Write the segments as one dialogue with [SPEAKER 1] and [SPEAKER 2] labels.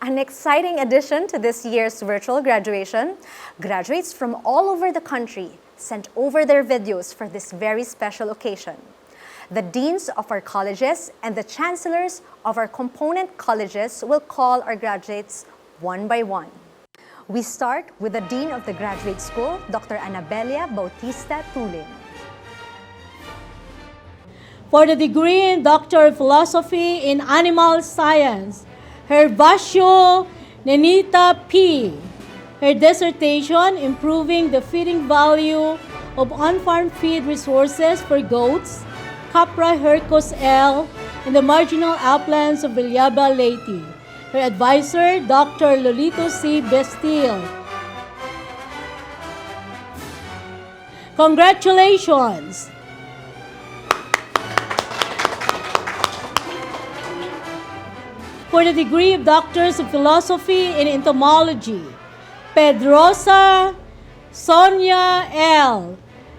[SPEAKER 1] An exciting addition to this year's virtual graduation, graduates from all over the country sent over their videos for this very special occasion. The deans of our colleges and the chancellors of our component colleges will call our graduates one by one. We start with the Dean of the Graduate School, Dr. Anabelia Bautista Tulin.
[SPEAKER 2] For the degree in Doctor of Philosophy in Animal Science, Herbacio Nenita P. Her dissertation, Improving the Feeding Value of On-Farm Feed Resources for Goats, Capra Hercos L. in the marginal uplands of Villaba, Leyte. Her advisor, Dr. Lolito C. Bastille. Congratulations! For the degree of Doctors of Philosophy in Entomology, Pedrosa Sonia L.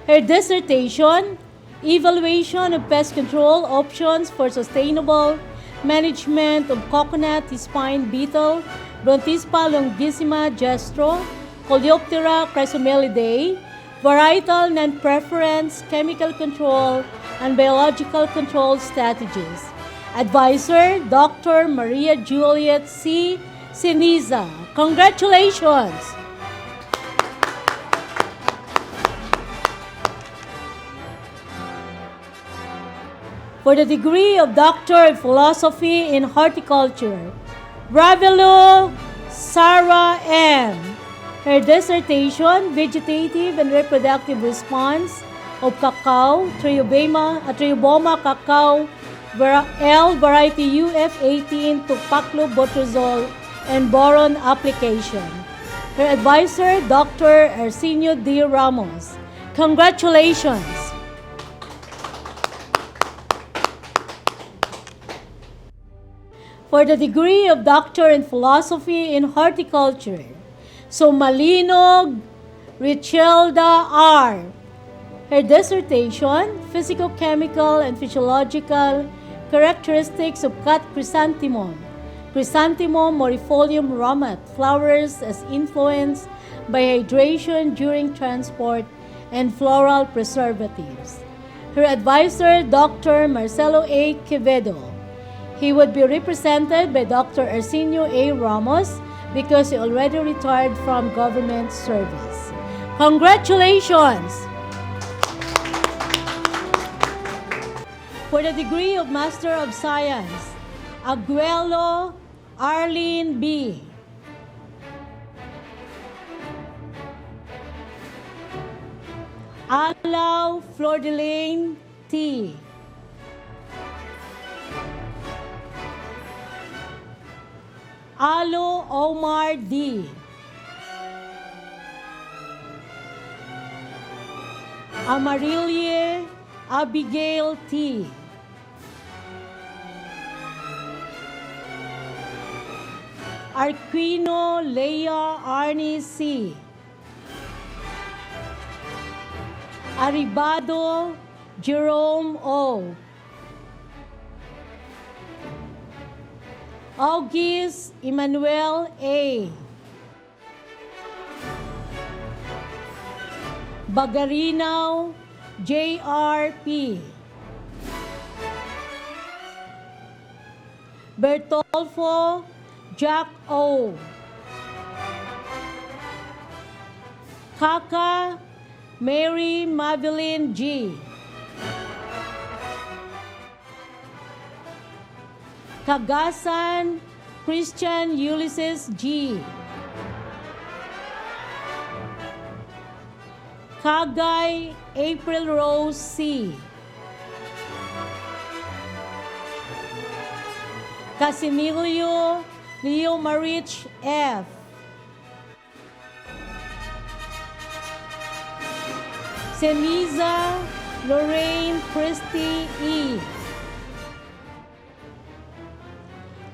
[SPEAKER 2] Her dissertation, Evaluation of Pest Control Options for Sustainable Management of Coconut Spine Beetle, Brontispa longissima gestro, Coleoptera chrysomelidae, Varietal Non-Preference, Chemical Control, and Biological Control Strategies. Advisor, Dr. Maria Juliet C. Siniza. Congratulations! For the degree of Doctor of Philosophy in Horticulture, Ravelo Sarah M. Her dissertation, Vegetative and Reproductive Response of Cacao, Trioboma Cacao L variety UF18 to paclobutrazole and boron application. Her advisor, Dr. Arsenio D. Ramos. Congratulations! For the degree of Doctor in Philosophy in Horticulture, Somalinog Richelda R. Her dissertation, Physicochemical and Physiological Characteristics of Cut Chrysanthemum, Chrysanthemum morifolium ramat, flowers as influenced by hydration during transport and floral preservatives. Her advisor, Dr. Marcelo A. Quevedo. He would be represented by Dr. Arsenio A. Ramos because he already retired from government service. Congratulations! For the degree of Master of Science, Aguelo Arlene B. Alau Flordelaine T. Alo Omar D. Amarilie Abigail T. Arquino Leia Arnie C. Aribado Jerome O. August Emmanuel A. Bagarinaw J.R.P. Bertolfo Jack O. Kaka Mary Madeline G. Kagasan Christian Ulysses G. Kagay April Rose C. Casimilio Leo Marich F. Seniza Lorraine Christie E.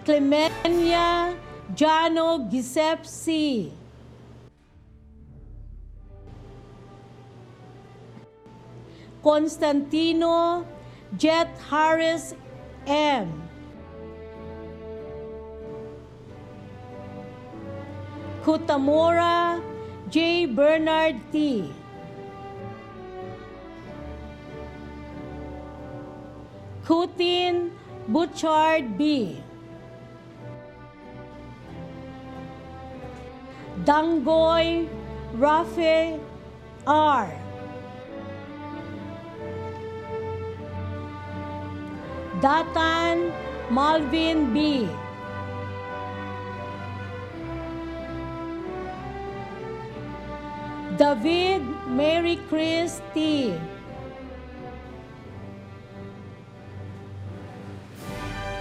[SPEAKER 2] Clemenia Jano Giuseppe C. Constantino Jet Harris M. Kutamura J. Bernard T. Kutin Butchard B. Dangoy Rafe R. Datan Malvin B. David Mary Chris T.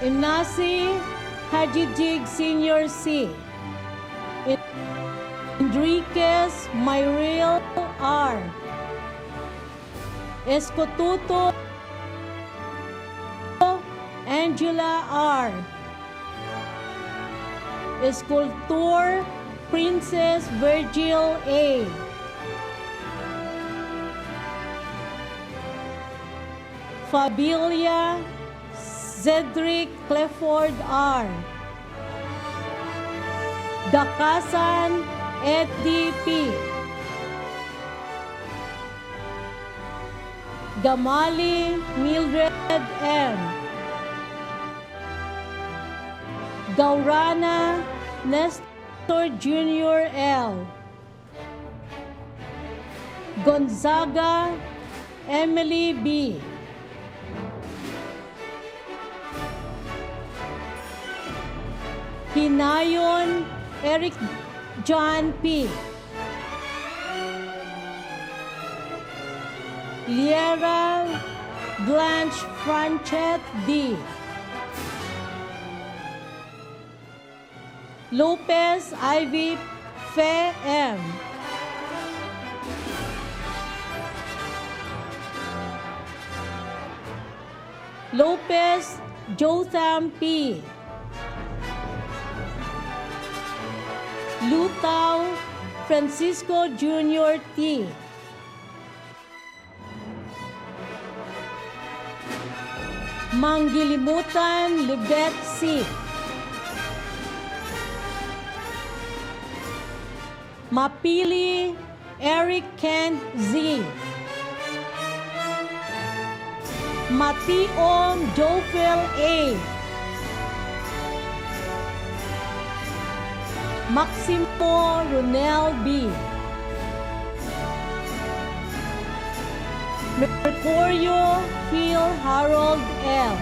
[SPEAKER 2] Imnasi Hajijig Senior C. Enriquez Myril R. Escotuto Angela R. Escultor Princess Virgil A. Fabilia Cedric Clifford R. Dakasan Eddie P. Gamali Mildred M. Gaurana Nestor Jr. L. Gonzaga Emily B. Hinayon Eric John P. Liera Blanche Franchette D. Lopez Ivy Fe M. Lopez Jotham P. Lutao Francisco Jr. T. Manggilimutan Libet C. Mapili Eric Kent Z. Matiom Jofil A. Maximo Ronel B. Mercurio Phil Harold L.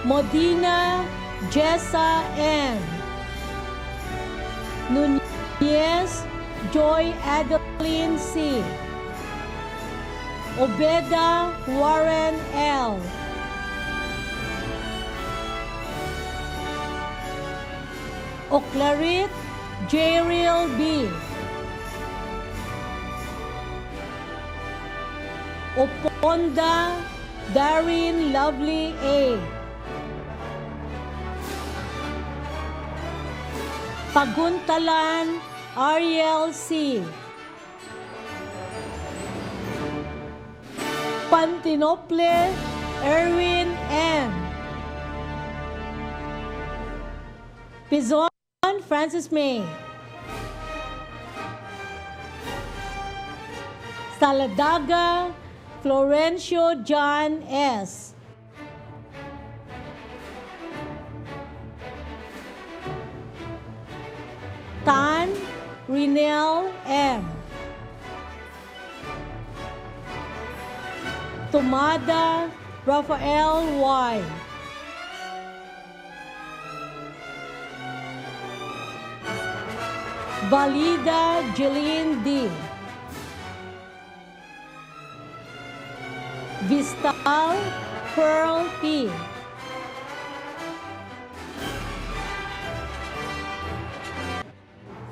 [SPEAKER 2] Modena Jessa M. Nunez Joy Adeline C. Obeda Warren L. Oclarit Jeriel B. Oponda Darin Lovely A. Paguntalan Ariel C. Pantinople Erwin M. Pizon Francis May. Saladaga Florencio John S. Tan Rinel M. Tomada Rafael Y. Valida Jeline D. Vistal Pearl P.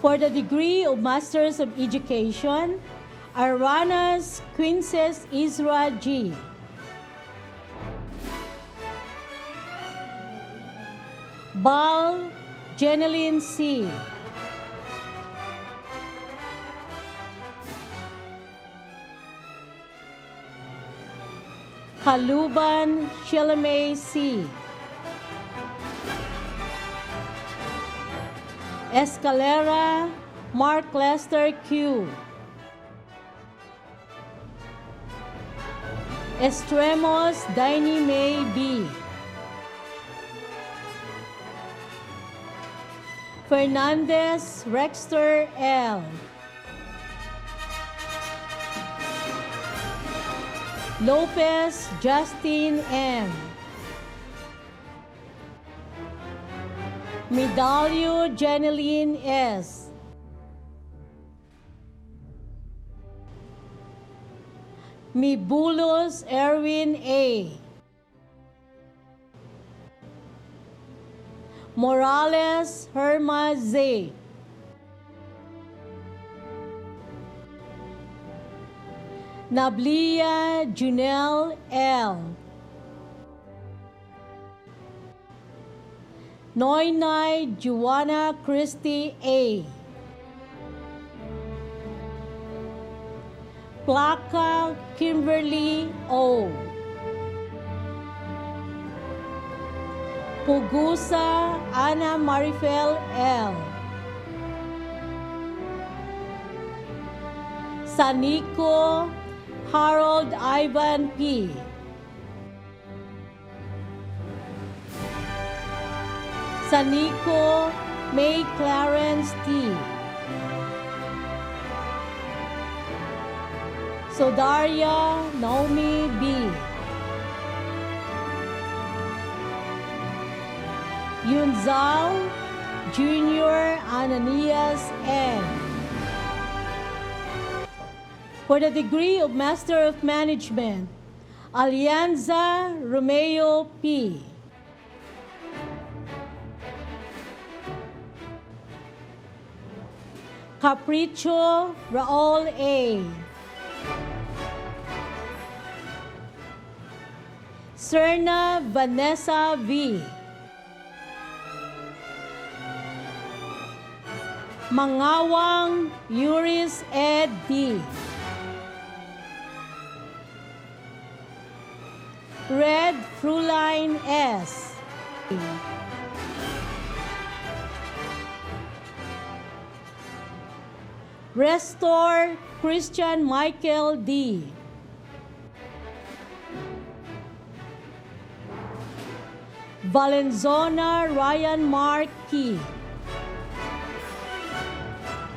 [SPEAKER 2] For the degree of Masters of Education, Aranas Quinces Isra G. Bal Jeneline C. Haluban Shilame C. Escalera Mark Lester Q. Estremos Daini May B. Fernandez Rexter L. Lopez Justin M. Medalio Janeline S. Mibulos Erwin A. Morales Herma Z. Nablia Junel L. Noynay Juana Christie A. Plaka Kimberly O. Pugusa Ana Marifel L. Sanico Harold Ivan P. Sanico May Clarence T. Sodaria Naomi B. Yunzao Junior Ananias N. For the degree of Master of Management, Alianza Romeo P. Capricho Raul A. Serna Vanessa V. Mangawang Yuris Ed D. Red Fruline S. Restore Christian Michael D. Valenzona Ryan Mark P.